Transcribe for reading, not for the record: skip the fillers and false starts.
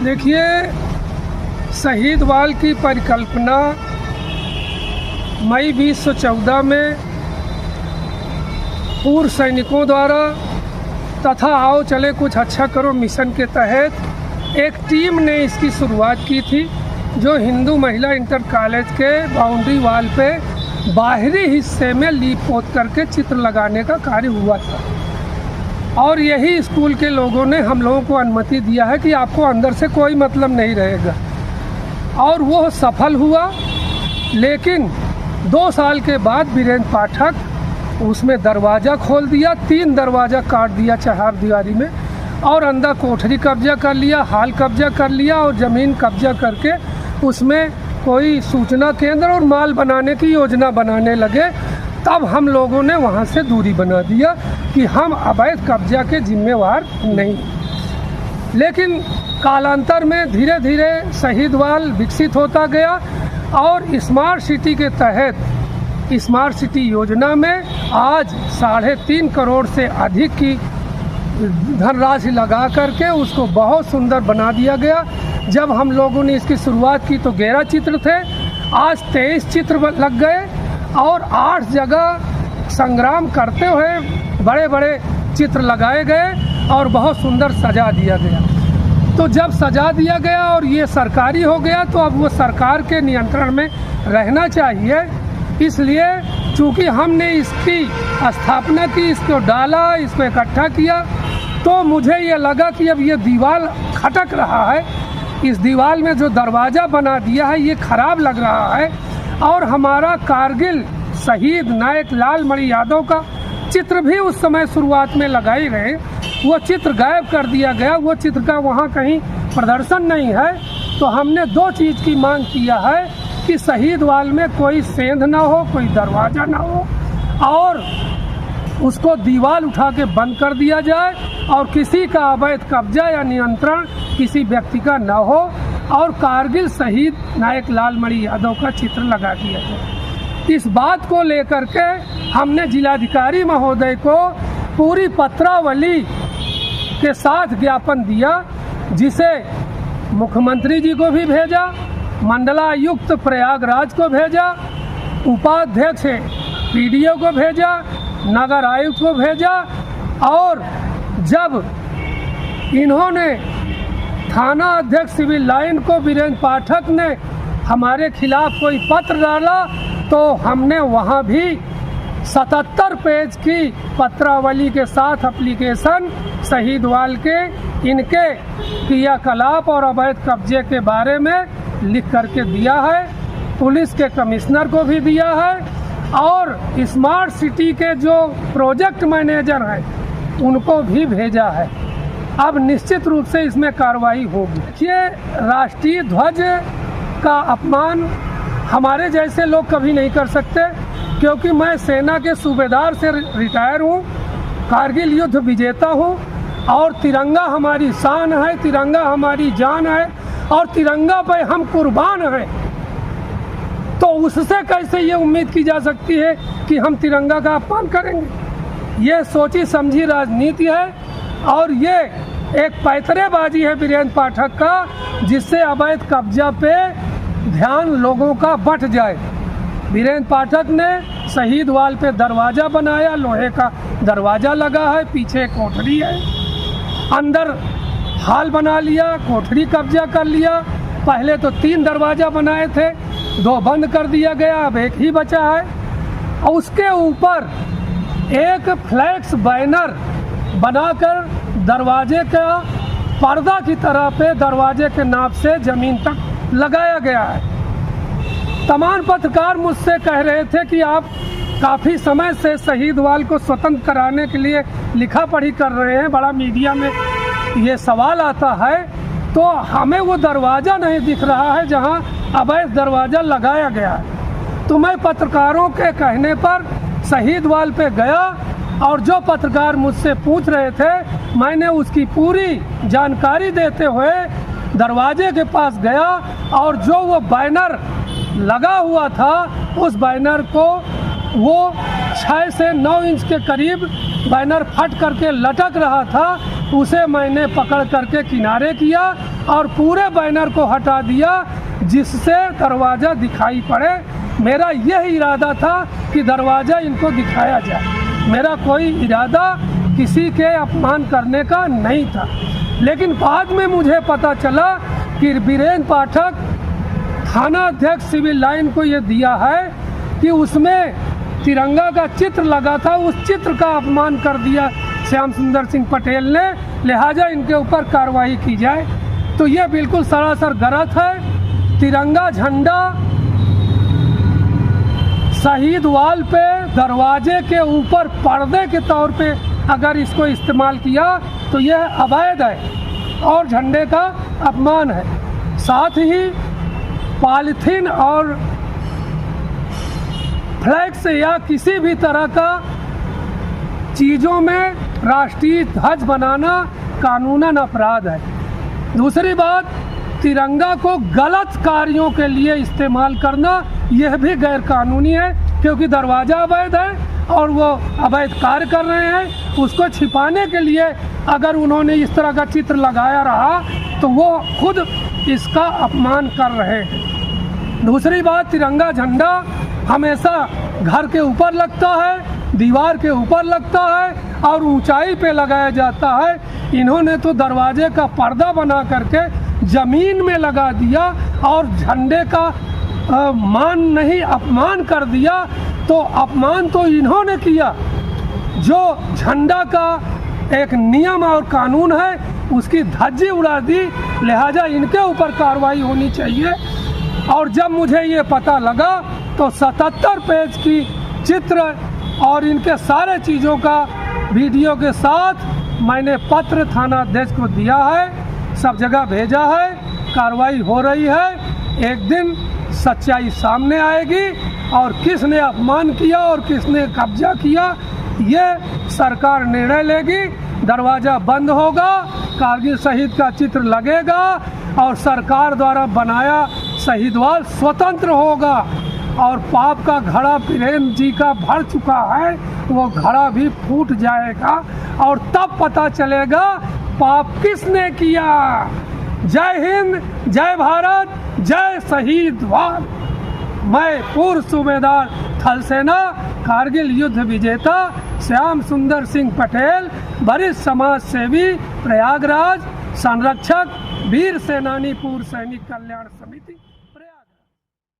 देखिए, शहीद वाल की परिकल्पना मई 2014 में पूर्व सैनिकों द्वारा तथा आओ चले कुछ अच्छा करो मिशन के तहत एक टीम ने इसकी शुरुआत की थी, जो हिंदू महिला इंटर कॉलेज के बाउंड्री वाल पे बाहरी हिस्से में लीप पोत करके चित्र लगाने का कार्य हुआ था। और यही स्कूल के लोगों ने हम लोगों को अनुमति दिया है कि आपको अंदर से कोई मतलब नहीं रहेगा, और वो सफल हुआ। लेकिन 2 साल के बाद वीरेंद्र पाठक उसमें दरवाज़ा खोल दिया, 3 दरवाज़ा काट दिया चार दीवारी में, और अंदर कोठरी कब्जा कर लिया, हाल कब्जा कर लिया और ज़मीन कब्जा करके उसमें कोई सूचना केंद्र और माल बनाने की योजना बनाने लगे। तब हम लोगों ने वहाँ से दूरी बना दिया कि हम अवैध कब्जा के जिम्मेवार नहीं। लेकिन कालांतर में धीरे धीरे शहीद वाल विकसित होता गया और स्मार्ट सिटी के तहत स्मार्ट सिटी योजना में आज 3.5 करोड़ से अधिक की धनराशि लगा करके उसको बहुत सुंदर बना दिया गया। जब हम लोगों ने इसकी शुरुआत की तो 11 चित्र थे, आज 23 चित्र लग गए और 8 जगह संग्राम करते हुए बड़े बड़े चित्र लगाए गए और बहुत सुंदर सजा दिया गया। तो जब सजा दिया गया और ये सरकारी हो गया तो अब वो सरकार के नियंत्रण में रहना चाहिए। इसलिए चूँकि हमने इसकी स्थापना की, इसको डाला, इसको इकट्ठा किया, तो मुझे ये लगा कि अब ये दीवार खटक रहा है, इस दीवार में जो दरवाज़ा बना दिया है ये ख़राब लग रहा है। और हमारा कारगिल शहीद नायक लालमणि यादव का चित्र भी उस समय शुरुआत में लगाए गए, वो चित्र गायब कर दिया गया, वो चित्र का वहाँ कहीं प्रदर्शन नहीं है। तो हमने 2 चीज़ की मांग किया है कि शहीद वाल में कोई सेंध ना हो, कोई दरवाज़ा ना हो, और उसको दीवार उठा के बंद कर दिया जाए और किसी का अवैध कब्जा या नियंत्रण किसी व्यक्ति का न हो, और कारगिल शहीद नायक लालमणि यादव का चित्र लगा दिया जाए। इस बात को लेकर के हमने जिलाधिकारी महोदय को पूरी पत्रावली के साथ ज्ञापन दिया, जिसे मुख्यमंत्री जी को भी भेजा, मंडलायुक्त प्रयागराज को भेजा, उपाध्यक्ष पीडीओ को भेजा, नगर आयुक्त को भेजा। और जब इन्होंने थाना अध्यक्ष सिविल लाइन को वीरेंद्र पाठक ने हमारे खिलाफ कोई पत्र डाला तो हमने वहाँ भी 77 पेज की पत्रावली के साथ एप्लीकेशन शहीद वाल के इनके क्रियाकलाप और अवैध कब्जे के बारे में लिख करके दिया है। पुलिस के कमिश्नर को भी दिया है और स्मार्ट सिटी के जो प्रोजेक्ट मैनेजर हैं उनको भी भेजा है। अब निश्चित रूप से इसमें कार्रवाई होगी। देखिए, राष्ट्रीय ध्वज का अपमान हमारे जैसे लोग कभी नहीं कर सकते, क्योंकि मैं सेना के सूबेदार से रिटायर हूँ, कारगिल युद्ध विजेता हूँ, और तिरंगा हमारी शान है, तिरंगा हमारी जान है, और तिरंगा पे हम कुर्बान हैं। तो उससे कैसे ये उम्मीद की जा सकती है कि हम तिरंगा का अपमान करेंगे? ये सोची समझी राजनीति है और ये एक पैतरेबाजी है वीरेंद्र पाठक का, जिससे अवैध कब्जा पे ध्यान लोगों का बट जाए। वीरेंद्र पाठक ने शहीद वाल पे दरवाज़ा बनाया, लोहे का दरवाज़ा लगा है, पीछे कोठरी है, अंदर हाल बना लिया, कोठरी कब्जा कर लिया। पहले तो 3 दरवाज़ा बनाए थे, 2 बंद कर दिया गया, अब 1 ही बचा है। और उसके ऊपर एक फ्लैक्स बैनर बनाकर दरवाजे का पर्दा की तरह पे दरवाजे के नाप से ज़मीन तक लगाया गया है। तमाम पत्रकार मुझसे कह रहे थे कि आप काफ़ी समय से शहीद वाल को स्वतंत्र कराने के लिए लिखा पढ़ी कर रहे हैं, बड़ा मीडिया में ये सवाल आता है, तो हमें वो दरवाज़ा नहीं दिख रहा है जहां अवैध दरवाज़ा लगाया गया है। तो मैं पत्रकारों के कहने पर शहीद वाल पे गया और जो पत्रकार मुझसे पूछ रहे थे मैंने उसकी पूरी जानकारी देते हुए दरवाजे के पास गया और जो वो बैनर लगा हुआ था उस बैनर को वो 6 से 9 इंच के करीब बैनर फट करके लटक रहा था, उसे मैंने पकड़ करके किनारे किया और पूरे बैनर को हटा दिया जिससे दरवाज़ा दिखाई पड़े। मेरा यह इरादा था कि दरवाज़ा इनको दिखाया जाए, मेरा कोई इरादा किसी के अपमान करने का नहीं था। लेकिन बाद में मुझे पता चला कि बीरेन्द्र पाठक थाना अध्यक्ष सिविल लाइन को ये दिया है कि उसमें तिरंगा का चित्र लगा था, उस चित्र का अपमान कर दिया श्याम सुंदर सिंह पटेल ने, लिहाजा इनके ऊपर कार्रवाई की जाए। तो ये बिल्कुल सरासर गलत है। तिरंगा झंडा शहीद वाल पे दरवाजे के ऊपर पर्दे के तौर पे अगर इसको इस्तेमाल किया तो यह अवैध है और झंडे का अपमान है। साथ ही पॉलीथीन और फ्लैक्स या किसी भी तरह का चीज़ों में राष्ट्रीय ध्वज बनाना कानूनन अपराध है। दूसरी बात, तिरंगा को गलत कार्यों के लिए इस्तेमाल करना यह भी गैर कानूनी है, क्योंकि दरवाज़ा अवैध है और वो अवैध कार्य कर रहे हैं। उसको छिपाने के लिए अगर उन्होंने इस तरह का चित्र लगाया रहा तो वो खुद इसका अपमान कर रहे हैं। दूसरी बात, तिरंगा झंडा हमेशा घर के ऊपर लगता है, दीवार के ऊपर लगता है और ऊंचाई पे लगाया जाता है। इन्होंने तो दरवाजे का पर्दा बना करके ज़मीन में लगा दिया और झंडे का मान नहीं अपमान कर दिया। तो अपमान तो इन्होंने किया, जो झंडा का एक नियम और कानून है उसकी धज्जी उड़ा दी, लिहाजा इनके ऊपर कार्रवाई होनी चाहिए। और जब मुझे ये पता लगा तो 77 पेज की चित्र और इनके सारे चीज़ों का वीडियो के साथ मैंने पत्र थाना अध्यक्ष को दिया है, सब जगह भेजा है, कार्रवाई हो रही है। एक दिन सच्चाई सामने आएगी और किसने अपमान किया और किसने कब्जा किया ये सरकार निर्णय लेगी। दरवाज़ा बंद होगा, कारगिल शहीद का चित्र लगेगा और सरकार द्वारा बनाया शहीद वाल स्वतंत्र होगा और पाप का घड़ा बीरेन्द्र जी का भर चुका है, वो घड़ा भी फूट जाएगा और तब पता चलेगा पाप किसने किया। जय हिंद, जय भारत, जय शहीद वाल। मैं पूर्व सूबेदार थल सेना कारगिल युद्ध विजेता श्याम सुंदर सिंह पटेल, वरिष्ठ समाज सेवी, प्रयागराज, संरक्षक, वीर सेनानी पूर्व सैनिक कल्याण समिति।